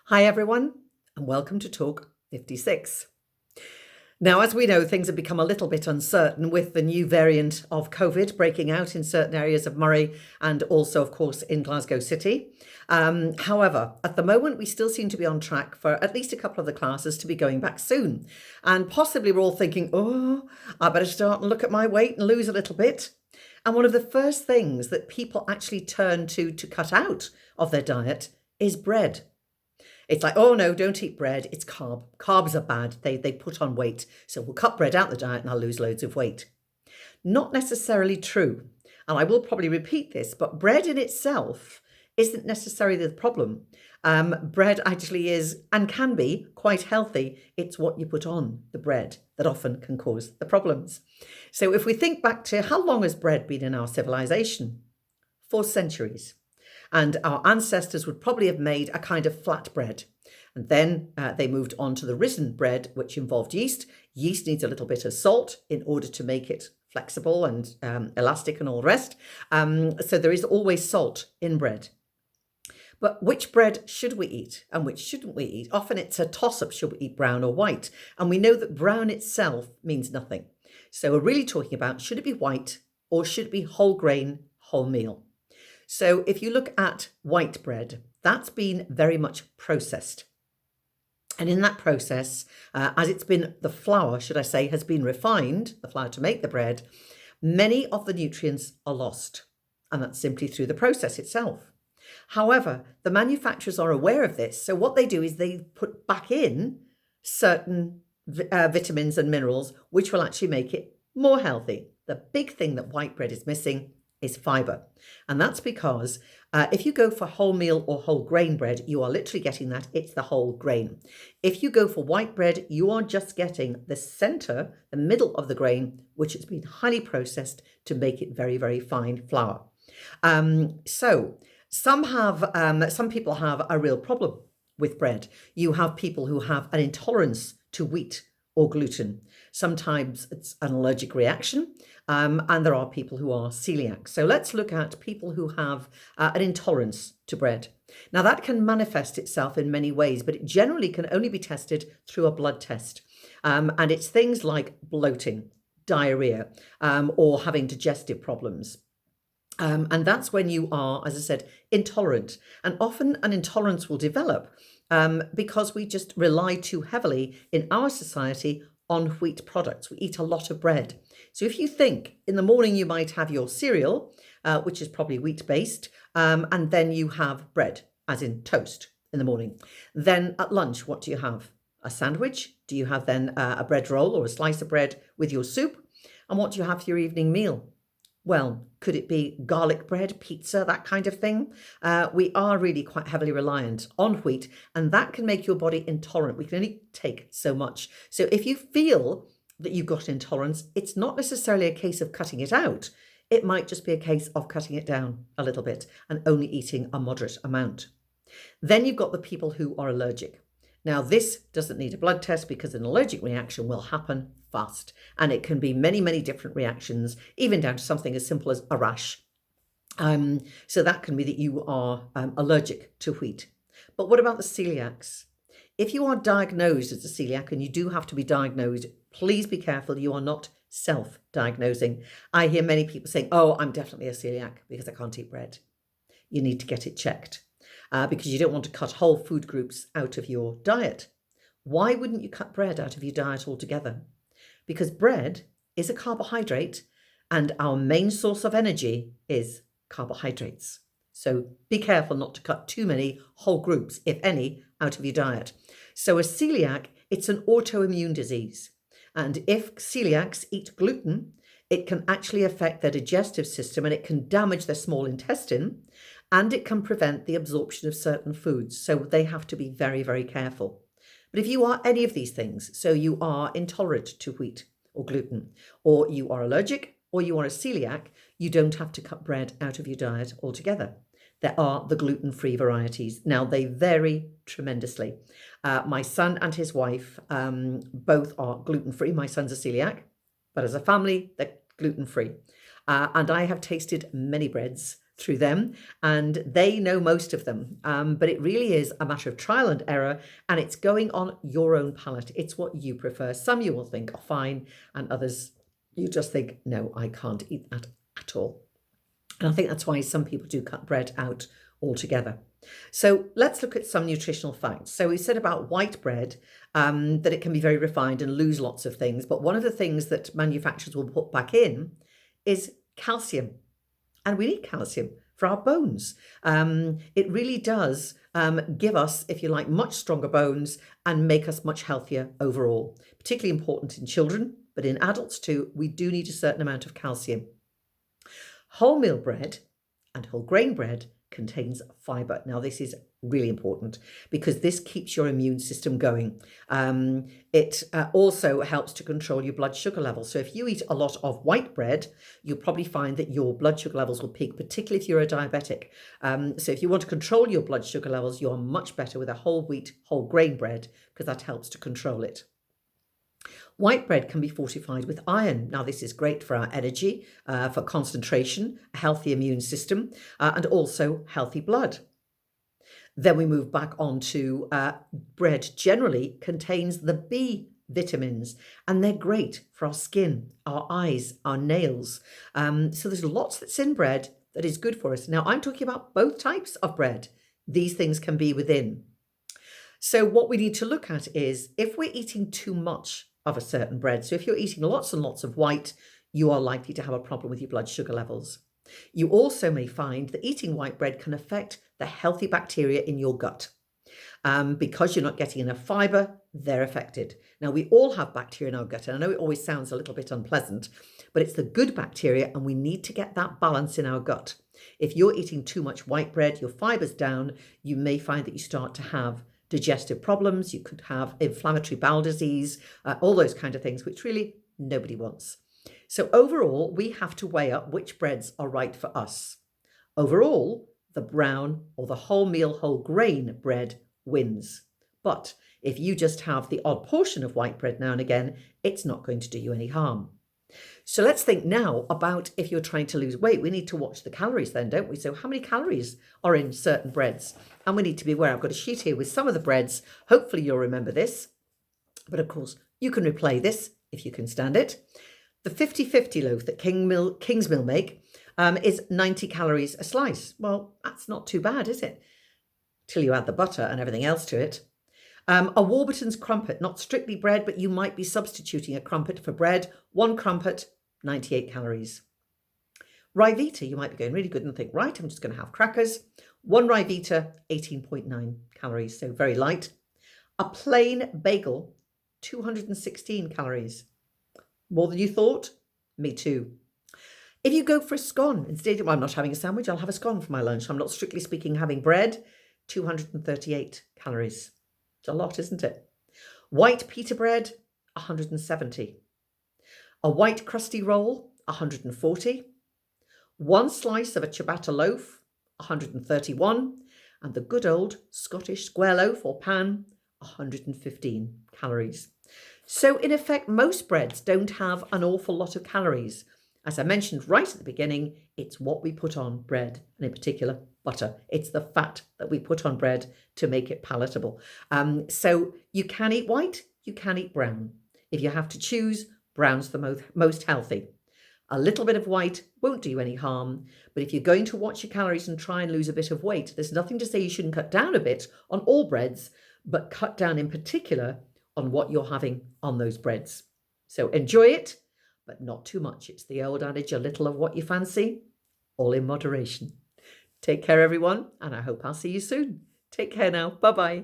Hi, everyone, and welcome to Talk 56. Now, as we know, things have become a little bit uncertain with the new variant of COVID breaking out in certain areas of Moray and also, of course, in Glasgow City. However, at the moment, we still seem to be on track for at least a couple of the classes to be going back soon. And possibly we're all thinking, I better start and look at my weight and lose a little bit. And one of the first things that people actually turn to cut out of their diet is bread. It's like, oh no, don't eat bread. It's carb. Carbs are bad. They put on weight. So we'll cut bread out the diet and I'll lose loads of weight. Not necessarily true. And I will probably repeat this, but bread in itself isn't necessarily the problem. Bread actually is and can be quite healthy. It's what you put on the bread that often can cause the problems. So if we think back to how long has bread been in our civilization? 4 centuries. And our ancestors would probably have made a kind of flat bread. And then they moved on to the risen bread, which involved yeast. Yeast needs a little bit of salt in order to make it flexible and elastic and all the rest. So there is always salt in bread. But which bread should we eat and which shouldn't we eat? Often it's a toss-up, should we eat brown or white? And we know that brown itself means nothing. So we're really talking about, should it be white or should it be whole grain, whole meal? So if you look at white bread, that's been very much processed. And in that process, as it's been, the flour, should I say, has been refined, the flour to make the bread, many of the nutrients are lost. And that's simply through the process itself. However, the manufacturers are aware of this. So what they do is they put back in certain vitamins and minerals, which will actually make it more healthy. The big thing that white bread is missing is fiber. And that's because if you go for wholemeal or whole grain bread, you are literally getting that. It's the whole grain. If you go for white bread, you are just getting the center, the middle of the grain, which has been highly processed to make it very, very fine flour. So some people have a real problem with bread. You have people who have an intolerance to wheat or gluten. Sometimes it's an allergic reaction, and there are people who are celiac. So let's look at people who have an intolerance to bread. Now that can manifest itself in many ways, but it generally can only be tested through a blood test. And it's things like bloating, diarrhea, or having digestive problems. And that's when you are, as I said, intolerant. And often an intolerance will develop because we just rely too heavily in our society on wheat products. We eat a lot of bread. So if you think in the morning you might have your cereal, which is probably wheat-based, and then you have bread, as in toast in the morning. Then at lunch, what do you have? A sandwich? Do you have then a bread roll or a slice of bread with your soup? And what do you have for your evening meal? Well, could it be garlic bread, pizza, that kind of thing? We are really quite heavily reliant on wheat, and that can make your body intolerant. We can only take so much. So if you feel that you've got intolerance, it's not necessarily a case of cutting it out. It might just be a case of cutting it down a little bit and only eating a moderate amount. Then you've got the people who are allergic. Now, this doesn't need a blood test because an allergic reaction will happen fast. And it can be many, many different reactions, even down to something as simple as a rash. So that can be that you are allergic to wheat. But what about the celiacs? If you are diagnosed as a celiac, and you do have to be diagnosed, please be careful you are not self-diagnosing. I hear many people saying, oh, I'm definitely a celiac because I can't eat bread. You need to get it checked. Because you don't want to cut whole food groups out of your diet. Why wouldn't you cut bread out of your diet altogether? Because bread is a carbohydrate and our main source of energy is carbohydrates. So be careful not to cut too many whole groups, if any, out of your diet. So a celiac, it's an autoimmune disease. And if celiacs eat gluten, it can actually affect their digestive system and it can damage their small intestine. And it can prevent the absorption of certain foods. So they have to be very, very careful. But if you are any of these things, so you are intolerant to wheat or gluten, or you are allergic, or you are a celiac, you don't have to cut bread out of your diet altogether. There are the gluten-free varieties. Now, they vary tremendously. My son and his wife both are gluten-free. My son's a celiac, but as a family, they're gluten-free. And I have tasted many breads through them, and they know most of them. But it really is a matter of trial and error, and it's going on your own palate. It's what you prefer. Some you will think are fine, and others you just think, no, I can't eat that at all. And I think that's why some people do cut bread out altogether. So let's look at some nutritional facts. So we said about white bread that it can be very refined and lose lots of things. But one of the things that manufacturers will put back in is calcium. And we need calcium for our bones. It really does give us, if you like, much stronger bones and make us much healthier overall. Particularly important in children, but in adults too, we do need a certain amount of calcium. Wholemeal bread and whole grain bread contains fibre. Now, this is really important because this keeps your immune system going. It also helps to control your blood sugar levels. So if you eat a lot of white bread, you'll probably find that your blood sugar levels will peak, particularly if you're a diabetic. So if you want to control your blood sugar levels, you're much better with a whole wheat, whole grain bread because that helps to control it. White bread can be fortified with iron. Now, this is great for our energy, for concentration, a healthy immune system, and also healthy blood. Then we move back on to bread generally contains the B vitamins, and they're great for our skin, our eyes, our nails. So there's lots that's in bread that is good for us. Now, I'm talking about both types of bread. These things can be within. So what we need to look at is if we're eating too much of a certain bread. So if you're eating lots and lots of white, you are likely to have a problem with your blood sugar levels. You also may find that eating white bread can affect the healthy bacteria in your gut. Because you're not getting enough fibre, they're affected. Now, we all have bacteria in our gut, and I know it always sounds a little bit unpleasant, but it's the good bacteria, and we need to get that balance in our gut. If you're eating too much white bread, your fiber's down, you may find that you start to have digestive problems, you could have inflammatory bowel disease, all those kind of things, which really nobody wants. So overall, we have to weigh up which breads are right for us. Overall, the brown or the wholemeal whole grain bread wins. But if you just have the odd portion of white bread now and again, it's not going to do you any harm. So let's think now about if you're trying to lose weight. We need to watch the calories then, don't we? So how many calories are in certain breads? And we need to be aware. I've got a sheet here with some of the breads. Hopefully you'll remember this. But of course, you can replay this if you can stand it. The 50-50 loaf that Kingsmill make is 90 calories a slice. Well, that's not too bad, is it? Till you add the butter and everything else to it. A Warburton's crumpet, not strictly bread, but you might be substituting a crumpet for bread. One crumpet, 98 calories. Ryvita, you might be going really good and think, right, I'm just going to have crackers. One Ryvita, 18.9 calories, so very light. A plain bagel, 216 calories. More than you thought? Me too. If you go for a scone, instead of, well, I'm not having a sandwich, I'll have a scone for my lunch. I'm not strictly speaking having bread, 238 calories. It's a lot, isn't it? White pita bread, 170. A white crusty roll, 140. One slice of a ciabatta loaf, 131. And the good old Scottish square loaf or pan, 115 calories. So in effect, most breads don't have an awful lot of calories. As I mentioned right at the beginning, it's what we put on bread, and in particular, butter. It's the fat that we put on bread to make it palatable. So you can eat white, you can eat brown. If you have to choose, brown's the most healthy. A little bit of white won't do you any harm, but if you're going to watch your calories and try and lose a bit of weight, there's nothing to say you shouldn't cut down a bit on all breads, but cut down in particular on what you're having on those breads. So enjoy it, but not too much. It's the old adage, a little of what you fancy, all in moderation. Take care, everyone, and I hope I'll see you soon. Take care now. Bye-bye.